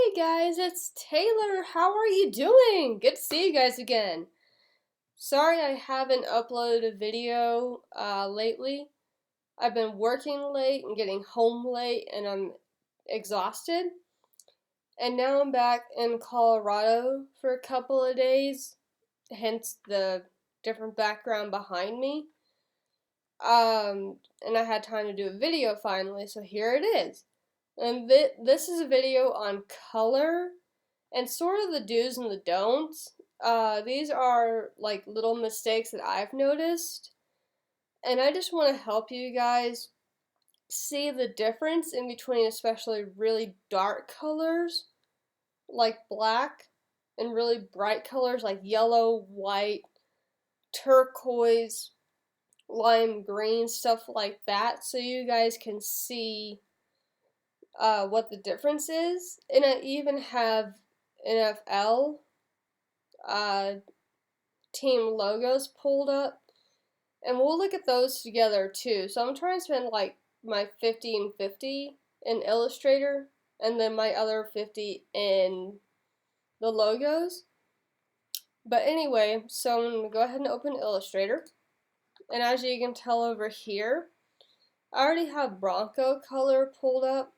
Hey guys, it's Taylor. How are you doing? Good to see you guys again. Sorry I haven't uploaded a video lately. I've been working late and getting home late and I'm exhausted. And now I'm back in Colorado for a couple of days, hence the different background behind me. And I had time to do a video finally, so here it is. And this is a video on color and sort of the do's and the don'ts. These are like little mistakes that I've noticed, and I just want to help you guys see the difference in between, especially really dark colors like black and really bright colors like yellow, white, turquoise, lime green, stuff like that, so you guys can see what the difference is. And I even have NFL uh, team logos pulled up, and we'll look at those together too. So I'm trying to spend like my 50 and 50 in Illustrator, and then my other 50 in the logos. But anyway, so I'm going to go ahead and open Illustrator, and as you can tell over here, I already have Bronco color pulled up,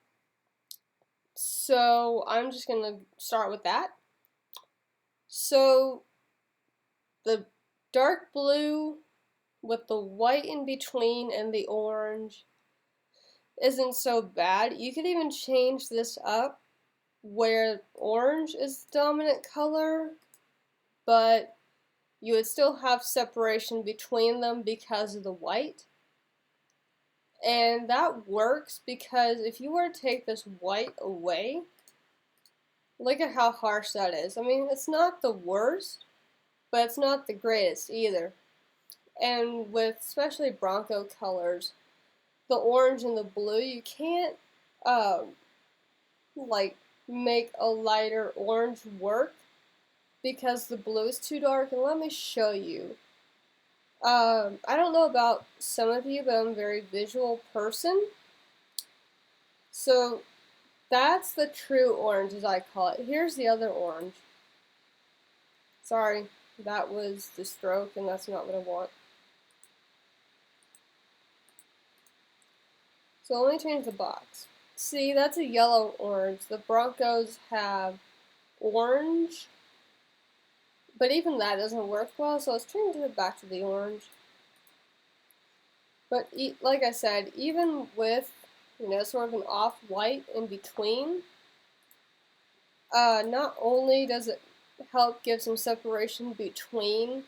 so I'm just going to start with that. So the dark blue with the white in between and the orange isn't so bad. You could even change this up where orange is the dominant color, but you would still have separation between them because of the white. And that works because if you were to take this white away, look at how harsh that is. I mean, it's not the worst, but it's not the greatest either. And with especially Bronco colors, the orange and the blue, you can't like make a lighter orange work because the blue is too dark. And let me show you. I don't know about some of you, but I'm a very visual person. So that's the true orange, as I call it. Here's the other orange. Sorry, that was the stroke, and that's not what I want. So let me change the box. See, that's a yellow orange. The Broncos have orange, but even that doesn't work well, so let's change it back to the orange. But like I said, even with, sort of an off-white in between, not only does it help give some separation between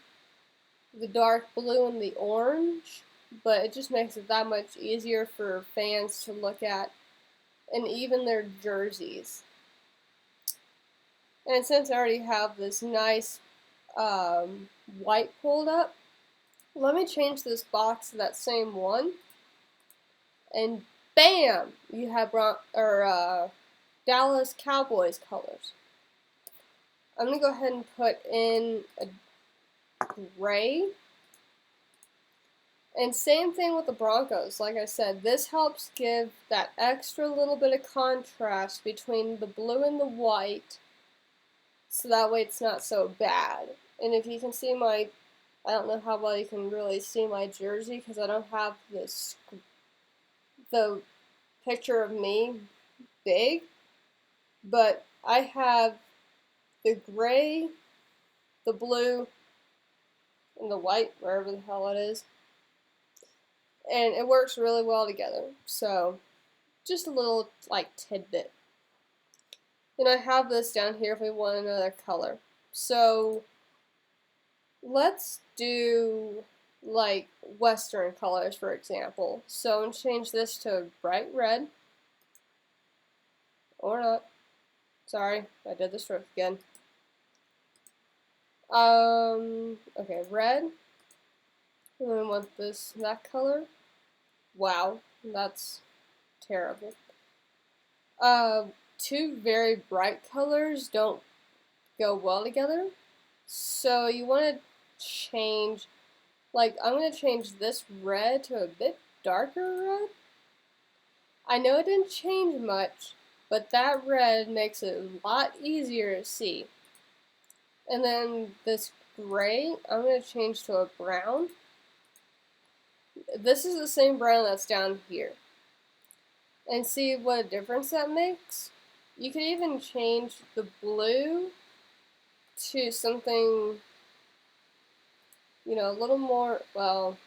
the dark blue and the orange, but it just makes it that much easier for fans to look at, and even their jerseys. And since I already have this nice white pulled up, let me change this box to that same one, and bam, you have Dallas Cowboys colors. I'm gonna go ahead and put in a gray. And same thing with the Broncos. Like I said, this helps give that extra little bit of contrast between the blue and the white, so that way it's not so bad. And if you can see I don't know how well you can really see my jersey because I don't have the picture of me big, but I have the gray, the blue, and the white, wherever the hell it is. And it works really well together. So just a little like tidbit. And I have this down here if we want another color. So let's do like Western colors, for example. So I'm going to change this to bright red. Or not. Sorry, I did the stroke again. Okay, red. And then we want that color. Wow, that's terrible. Two very bright colors don't go well together. So you want to change, like I'm going to change this red to a bit darker red. I know it didn't change much, but that red makes it a lot easier to see. And then this gray, I'm going to change to a brown. This is the same brown that's down here. And see what a difference that makes? You can even change the blue to something, you know, a little more, well,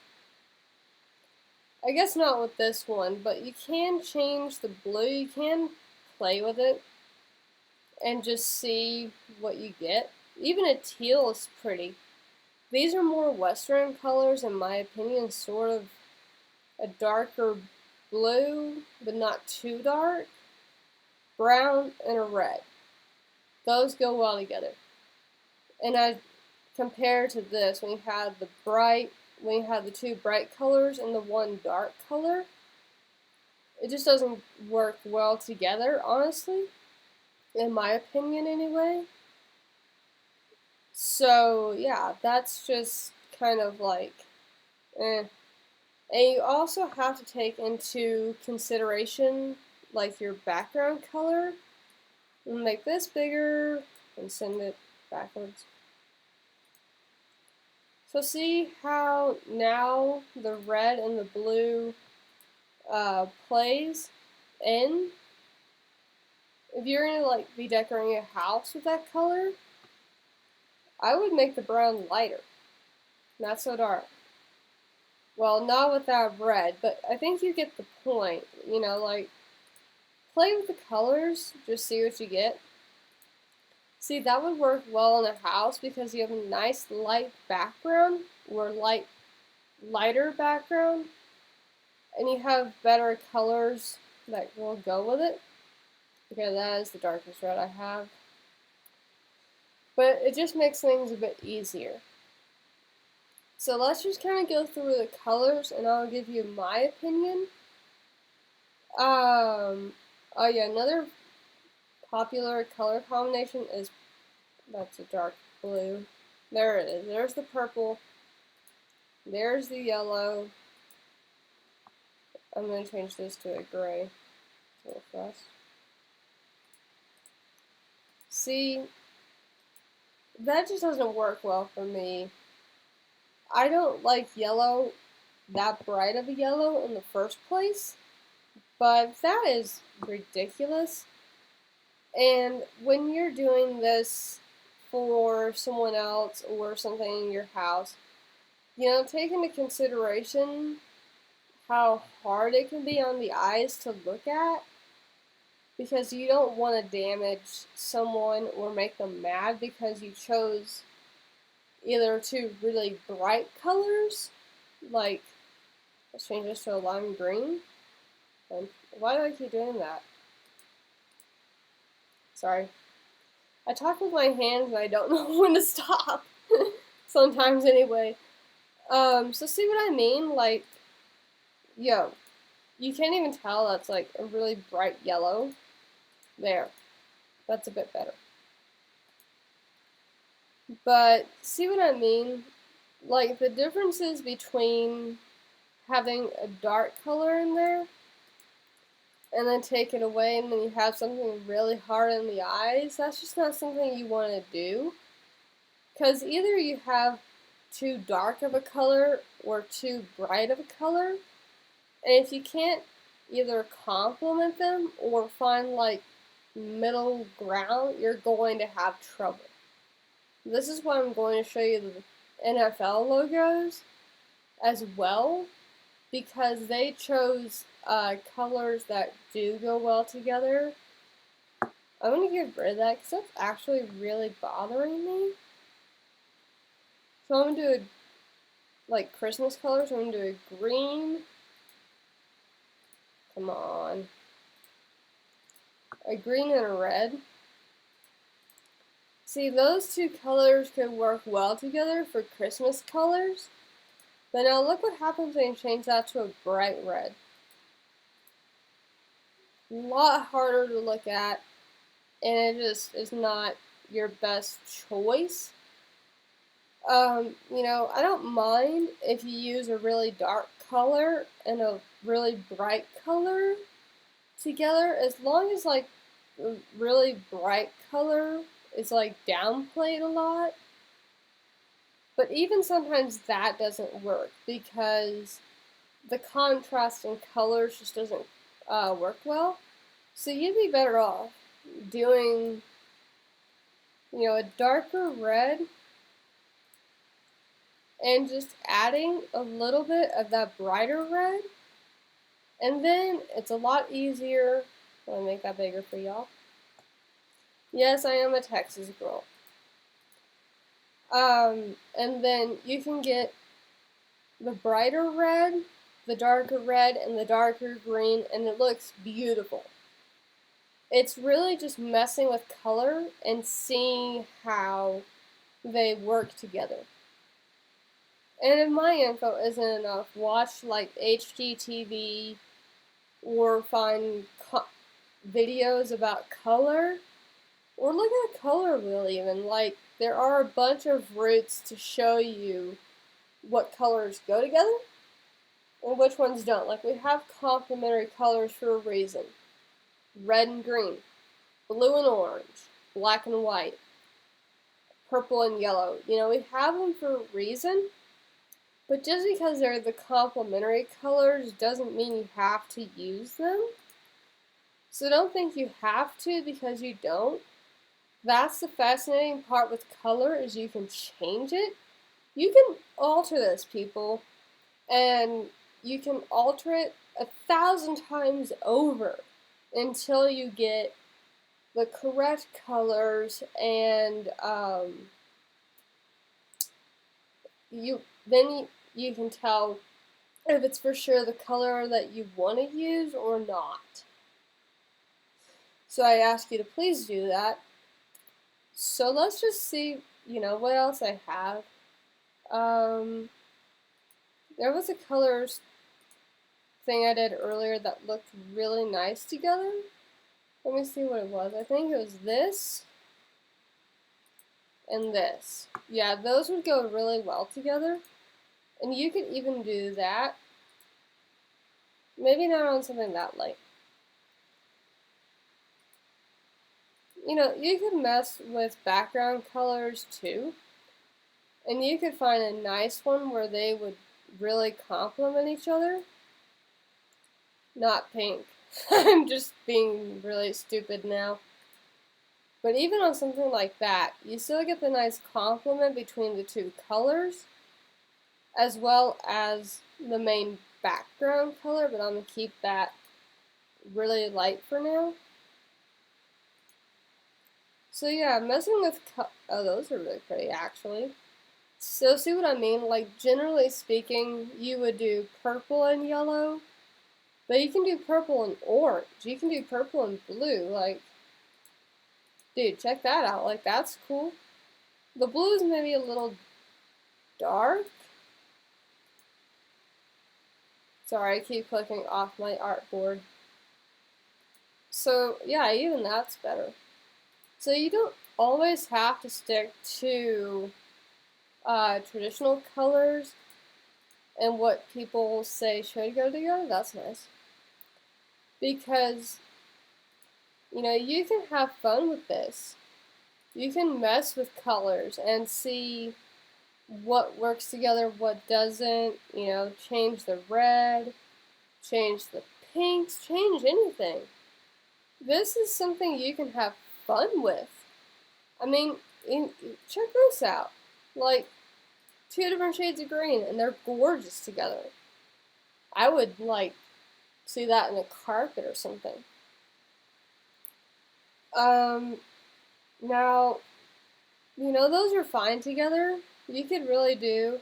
I guess not with this one, but you can change the blue. You can play with it and just see what you get. Even a teal is pretty. These are more Western colors, in my opinion, sort of a darker blue, but not too dark, brown, and a red. Those go well together. And I compare to this, when you have the two bright colors and the one dark color, it just doesn't work well together, honestly, in my opinion anyway. So yeah, that's just kind of like, eh. And you also have to take into consideration like your background color. And make this bigger and send it backwards. So see how now the red and the blue plays in? If you're gonna like be decorating a house with that color, I would make the brown lighter, not so dark. Well, not with that red, but I think you get the point. You know, like, play with the colors, just see what you get. See, that would work well in a house because you have a nice light background, or lighter background, and you have better colors that will go with it. Okay, that is the darkest red I have. But it just makes things a bit easier. So let's just kind of go through the colors, and I'll give you my opinion. Oh yeah, another popular color combination is, that's a dark blue. There it is. There's the purple. There's the yellow. I'm going to change this to a gray. A little fast. See, that just doesn't work well for me. I don't like yellow, that bright of a yellow in the first place, but that is ridiculous. And when you're doing this for someone else or something in your house, you know, take into consideration how hard it can be on the eyes to look at, because you don't want to damage someone or make them mad because you chose either two really bright colors, like, let's change this to a lime green. And why do I keep doing that? Sorry. I talk with my hands and I don't know when to stop. Sometimes anyway. So see what I mean? Like, yo, you can't even tell that's like a really bright yellow. There. That's a bit better. But see what I mean? Like, the differences between having a dark color in there and then take it away and then you have something really hard in the eyes, that's just not something you want to do. Because either you have too dark of a color or too bright of a color, and if you can't either complement them or find like middle ground, you're going to have trouble. This is why I'm going to show you the NFL logos as well, because they chose colors that do go well together. I'm going to get rid of that because that's actually really bothering me. So I'm going to do like Christmas colors. I'm going to do a green. Come on. A green and a red. See, those two colors could work well together for Christmas colors. But now look what happens when you change that to a bright red. A lot harder to look at, and it just is not your best choice. You know, I don't mind if you use a really dark color and a really bright color together, as long as like the really bright color is like downplayed a lot. But even sometimes that doesn't work because the contrast in colors just doesn't work well. So you'd be better off doing, a darker red and just adding a little bit of that brighter red. And then it's a lot easier. Let me make that bigger for y'all. Yes, I am a Texas girl. And then you can get the brighter red, the darker red, and the darker green, and it looks beautiful. It's really just messing with color and seeing how they work together. And if my info isn't enough, watch like HGTV or find videos about color, or look at color wheel even. Like, there are a bunch of routes to show you what colors go together and which ones don't. Like, we have complementary colors for a reason. Red and green, blue and orange, black and white, purple and yellow. We have them for a reason, but just because they're the complementary colors doesn't mean you have to use them. So don't think you have to because you don't. That's the fascinating part with color, is you can change it. You can alter this, people, and you can alter it 1,000 times over until you get the correct colors, and you can tell if it's for sure the color that you want to use or not. So I ask you to please do that. So let's just see, what else I have. There was a colors thing I did earlier that looked really nice together. Let me see what it was. I think it was this and this. Yeah, those would go really well together. And you could even do that. Maybe not on something that light. You could mess with background colors too. And you could find a nice one where they would really complement each other. Not pink. I'm just being really stupid now. But even on something like that, you still get the nice complement between the two colors, as well as the main background color, but I'm going to keep that really light for now. So yeah, messing with oh, those are really pretty actually. So see what I mean? Like, generally speaking, you would do purple and yellow, but you can do purple and orange. You can do purple and blue. Like, dude, check that out. Like, that's cool. The blue is maybe a little dark. Sorry, I keep clicking off my artboard. So yeah, even that's better. So you don't always have to stick to traditional colors and what people say should go together. That's nice. Because, you can have fun with this. You can mess with colors and see what works together, what doesn't, change the red, change the pinks, change anything. This is something you can have fun with. I mean, check this out. Like, 2 different shades of green, and they're gorgeous together. I would, see that in a carpet or something. Now, those are fine together. You could really do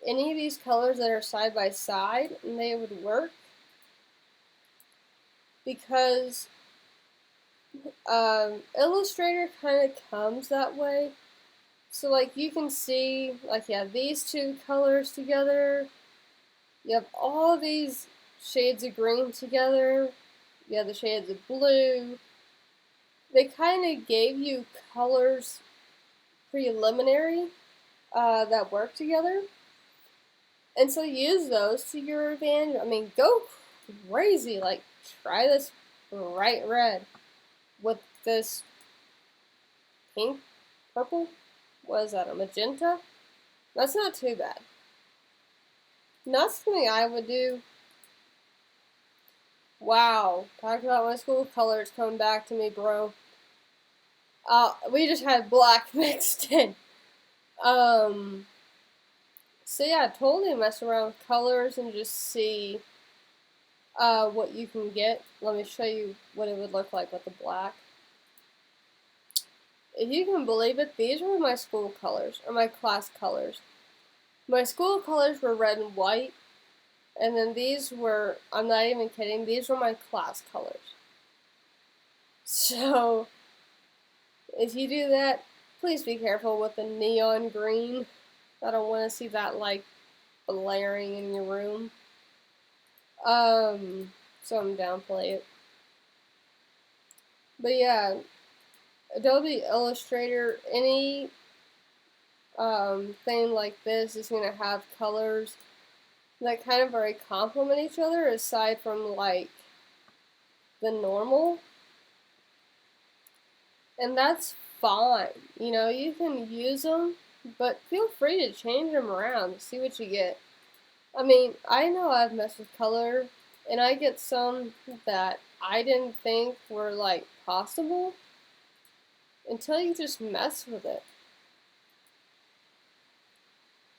any of these colors that are side by side, and they would work. Because Illustrator kind of comes that way. So, you can see, these 2 colors together. You have all these shades of green together. You have the shades of blue. They kind of gave you colors preliminary that work together. And so use those to your advantage. I mean, go crazy. Try this bright red. with this pink, purple. What is that, a magenta? That's not too bad. Not something I would do. Wow, talk about my school colors coming back to me, bro. We just had black mixed in. So yeah, totally mess around with colors and just see what you can get. Let me show you what it would look like with the black. If you can believe it, these were my school colors, or my class colors. My school colors were red and white, and then these were, I'm not even kidding, these were my class colors. So, if you do that, please be careful with the neon green. I don't want to see that, like, blaring in your room. So I'm downplay it. But yeah, Adobe Illustrator, any thing like this is going to have colors that kind of very complement each other aside from like the normal. And that's fine. You know, you can use them, but feel free to change them around to see what you get. I mean, I know I've messed with color, and I get some that I didn't think were like possible until you just mess with it.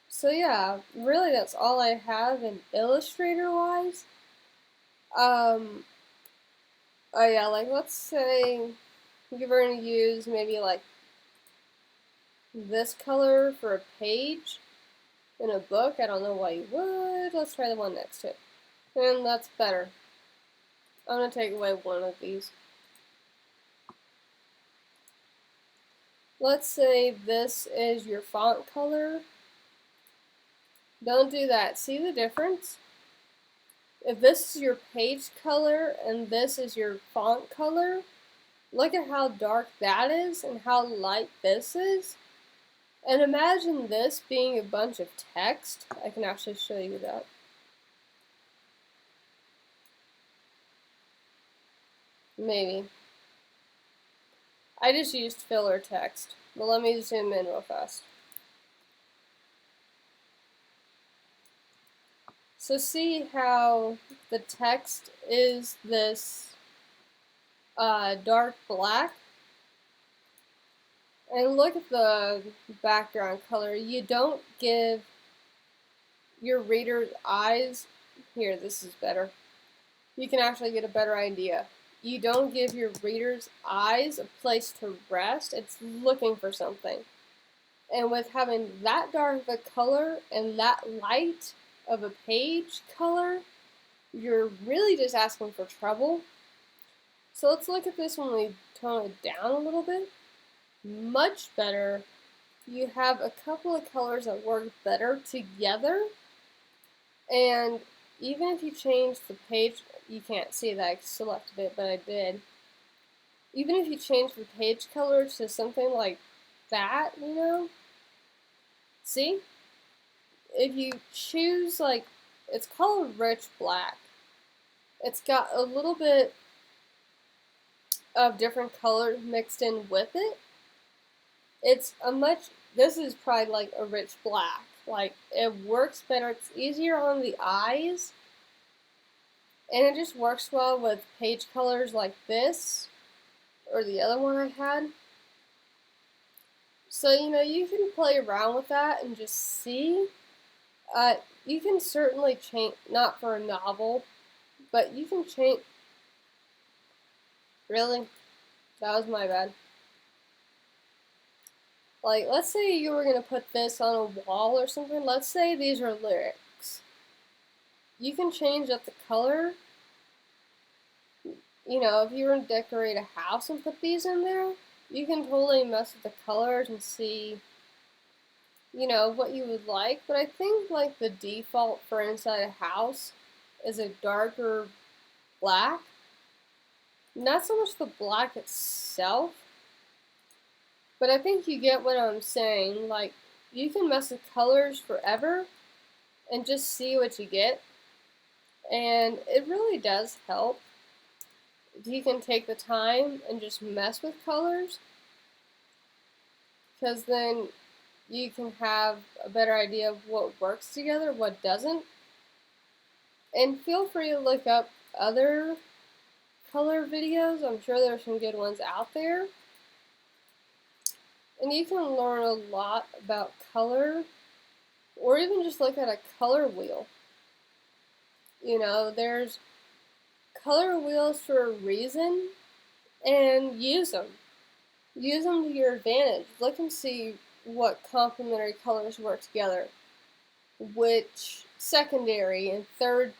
So yeah, really that's all I have in Illustrator-wise. Oh yeah, like let's say you're going to use maybe like this color for a page in a book. I don't know why you would. Let's try the one next to it. And that's better. I'm going to take away one of these. Let's say this is your font color. Don't do that. See the difference? If this is your page color and this is your font color, look at how dark that is and how light this is. And imagine this being a bunch of text. I can actually show you that. Maybe. I just used filler text, but let me zoom in real fast. So see how the text is this dark black? And look at the background color. You don't give your reader's eyes, here, this is better. You can actually get a better idea. You don't give your reader's eyes a place to rest. It's looking for something. And with having that dark of a color and that light of a page color, you're really just asking for trouble. So let's look at this when we tone it down a little bit. Much better. You have a couple of colors that work better together. And even if you change the page, you can't see that I selected it, but I did. Even if you change the page color to something like that, you know, see? If you choose, like, it's called rich black. It's got a little bit of different colors mixed in with it. It's a much, this is probably like a rich black. Like, it works better, it's easier on the eyes, and it just works well with page colors like this, or the other one I had. So, you know, you can play around with that and just see. You can certainly change, not for a novel, but you can change, really? That was my bad. Like, let's say you were going to put this on a wall or something. Let's say these are lyrics. You can change up the color. You know, if you were to decorate a house and put these in there, you can totally mess with the colors and see, you know, what you would like. But I think, like, the default for inside a house is a darker black. Not so much the black itself, but I think you get what I'm saying. Like, you can mess with colors forever and just see what you get. And it really does help. if you can take the time and just mess with colors, because then you can have a better idea of what works together, what doesn't. And feel free to look up other color videos. I'm sure there's some good ones out there. And you can learn a lot about color, or even just look at a color wheel. You know, there's color wheels for a reason, and use them. Use them to your advantage. Look and see what complementary colors work together, which secondary and third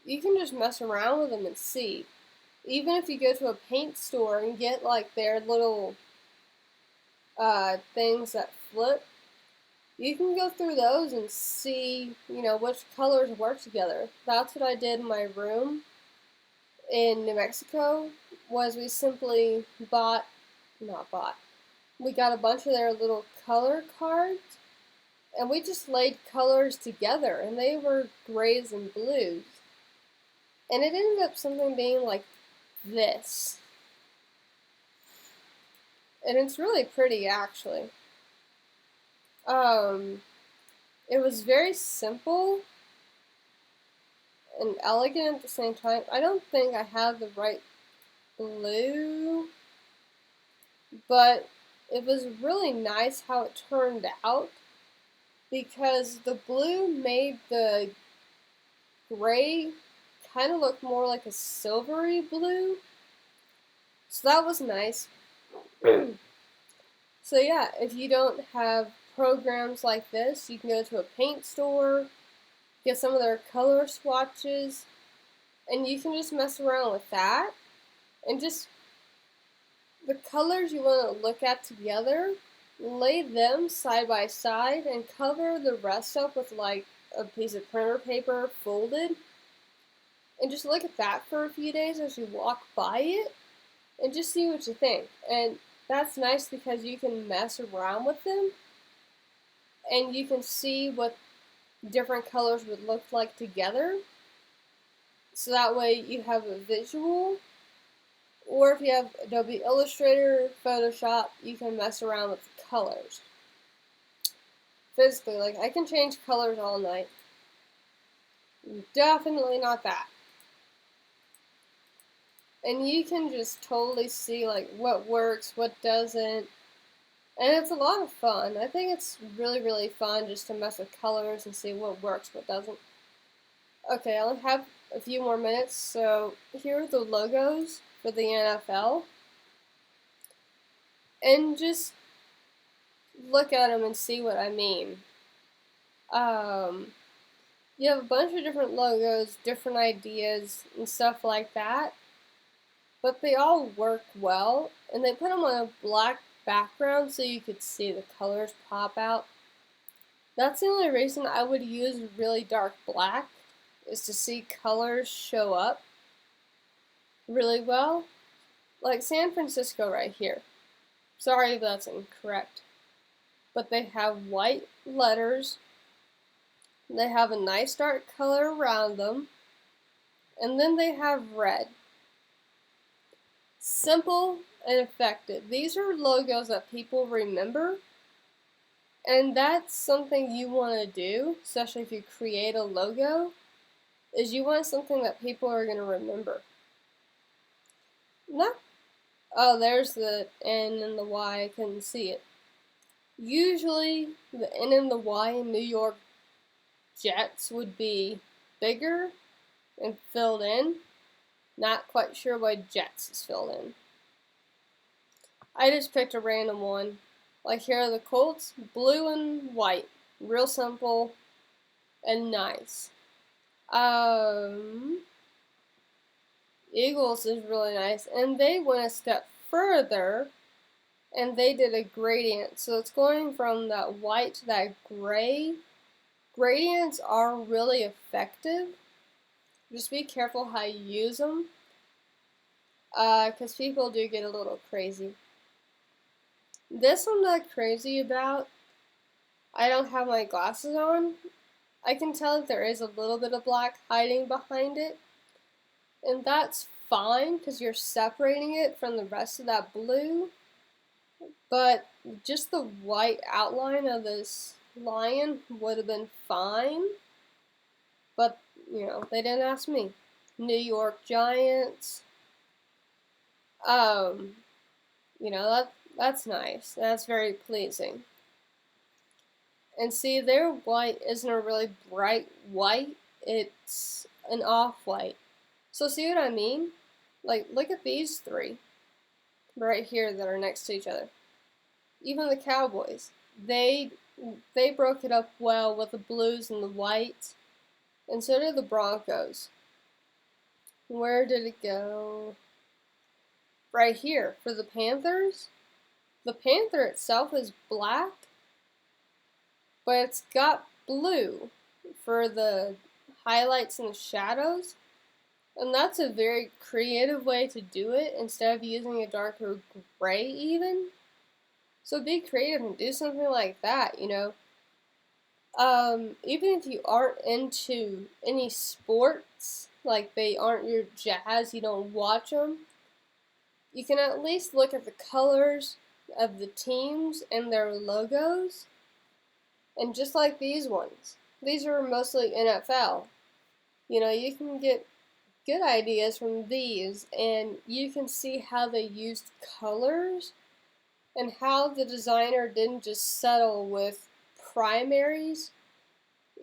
you can just mess around with them and see. Even if you go to a paint store and get like their little things that flip, you can go through those and see, you know, which colors work together. That's what I did in my room in New Mexico, was we simply we got a bunch of their little color cards, and we just laid colors together, and they were grays and blues. And it ended up something being like this. And it's really pretty, actually. It was very simple and elegant at the same time. I don't think I have the right blue, but it was really nice how it turned out, because the blue made the gray kind of look more like a silvery blue. So that was nice. So yeah, if you don't have programs like this, you can go to a paint store, get some of their color swatches, and you can just mess around with that. And just the colors you want to look at together, lay them side by side and cover the rest up with like a piece of printer paper folded. And just look at that for a few days as you walk by it, and just see what you think. And that's nice because you can mess around with them, and you can see what different colors would look like together. So that way you have a visual. Or if you have Adobe Illustrator, Photoshop, you can mess around with the colors. Physically, like I can change colors all night. Definitely not that. And you can just totally see like what works, what doesn't. And it's a lot of fun. I think it's really, really fun just to mess with colors and see what works, what doesn't. Okay, I only have a few more minutes, so here are the logos for the NFL. And just look at them and see what I mean. You have a bunch of different logos, different ideas, and stuff like that. But they all work well, and they put them on a black background so you could see the colors pop out. That's the only reason I would use really dark black, is to see colors show up really well. Like San Francisco right here. Sorry if that's incorrect. But they have white letters, they have a nice dark color around them, and then they have red. Simple and effective. These are logos that people remember, and that's something you want to do, especially if you create a logo, is you want something that people are going to remember. Not, oh, there's the N and the Y, I couldn't see it. Usually, the N and the Y in New York Jets would be bigger and filled in. Not quite sure why Jets is filled in. I just picked a random one. Like here are the Colts, blue and white. Real simple and nice. Eagles is really nice. And they went a step further, and they did a gradient. So it's going from that white to that gray. Gradients are really effective. Just be careful how you use them, because people do get a little crazy. This I'm not crazy about. I don't have my glasses on, I can tell that there is a little bit of black hiding behind it, and that's fine because you're separating it from the rest of that blue, but just the white outline of this lion would have been fine, but, you know, they didn't ask me. New York Giants, you know, that's nice. That's very pleasing. And see, their white isn't a really bright white, it's an off-white. So see what I mean? Like, look at these three right here that are next to each other. Even the Cowboys, they broke it up well with the blues and the whites, and so did the Broncos. Where did it go? Right here, for the Panthers. The Panther itself is black, but it's got blue for the highlights and the shadows. And that's a very creative way to do it instead of using a darker gray even. So be creative and do something like that, you know. Even if you aren't into any sports, like they aren't your jazz, you don't watch them, you can at least look at the colors of the teams and their logos. And just like these ones, these are mostly NFL. You know, you can get good ideas from these, and you can see how they used colors and how the designer didn't just settle with primaries.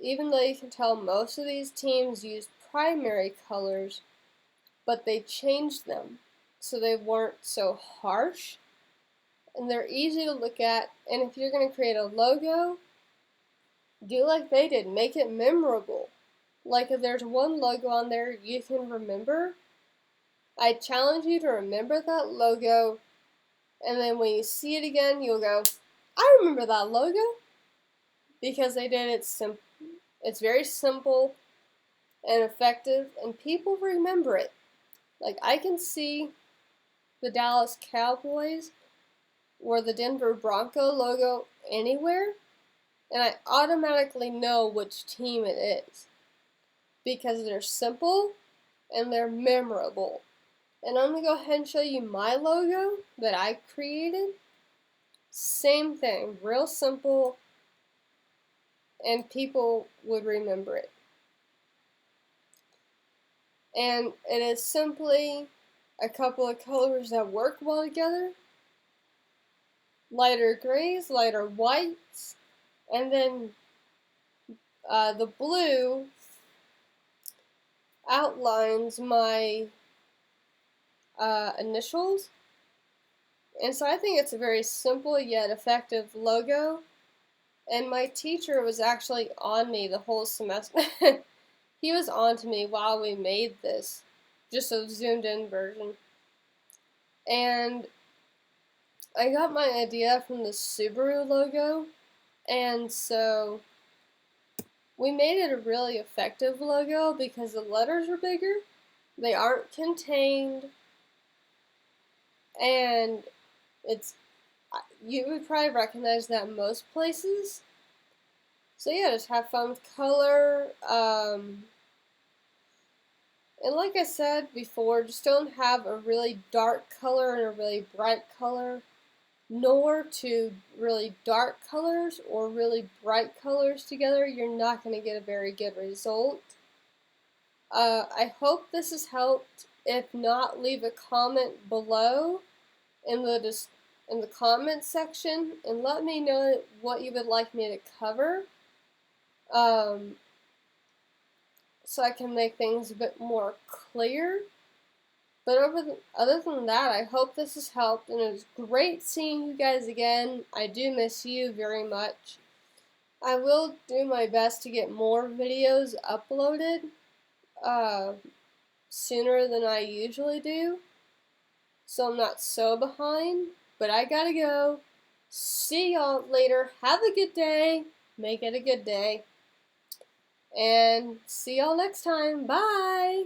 Even though you can tell most of these teams used primary colors, but they changed them so they weren't so harsh and they're easy to look at. And if you're going to create a logo, do like they did, make it memorable. Like if there's one logo on there you can remember, I challenge you to remember that logo, and then when you see it again, you'll go, I remember that logo, because they did it simple. It's very simple and effective, and people remember it. Like I can see the Dallas Cowboys or the Denver Bronco logo anywhere, and I automatically know which team it is because they're simple and they're memorable. And I'm going to go ahead and show you my logo that I created. Same thing, real simple, and people would remember it. And it is simply a couple of colors that work well together. Lighter grays, lighter whites, and then the blue outlines my initials. And so I think it's a very simple yet effective logo. And my teacher was actually on me the whole semester. He was on to me while we made this, just a zoomed in version. And I got my idea from the Subaru logo, and so we made it a really effective logo because the letters are bigger, they aren't contained, and you would probably recognize that in most places. So yeah, just have fun with color, and like I said before, just don't have a really dark color and a really bright color, nor two really dark colors or really bright colors together. You're not going to get a very good result. I hope this has helped. If not, leave a comment below in the comment section and let me know what you would like me to cover, so I can make things a bit more clear. But other than that, I hope this has helped, and it was great seeing you guys again. I do miss you very much. I will do my best to get more videos uploaded sooner than I usually do, so I'm not so behind, but I gotta go. See y'all later. Have a good day. Make it a good day. And see y'all next time. Bye!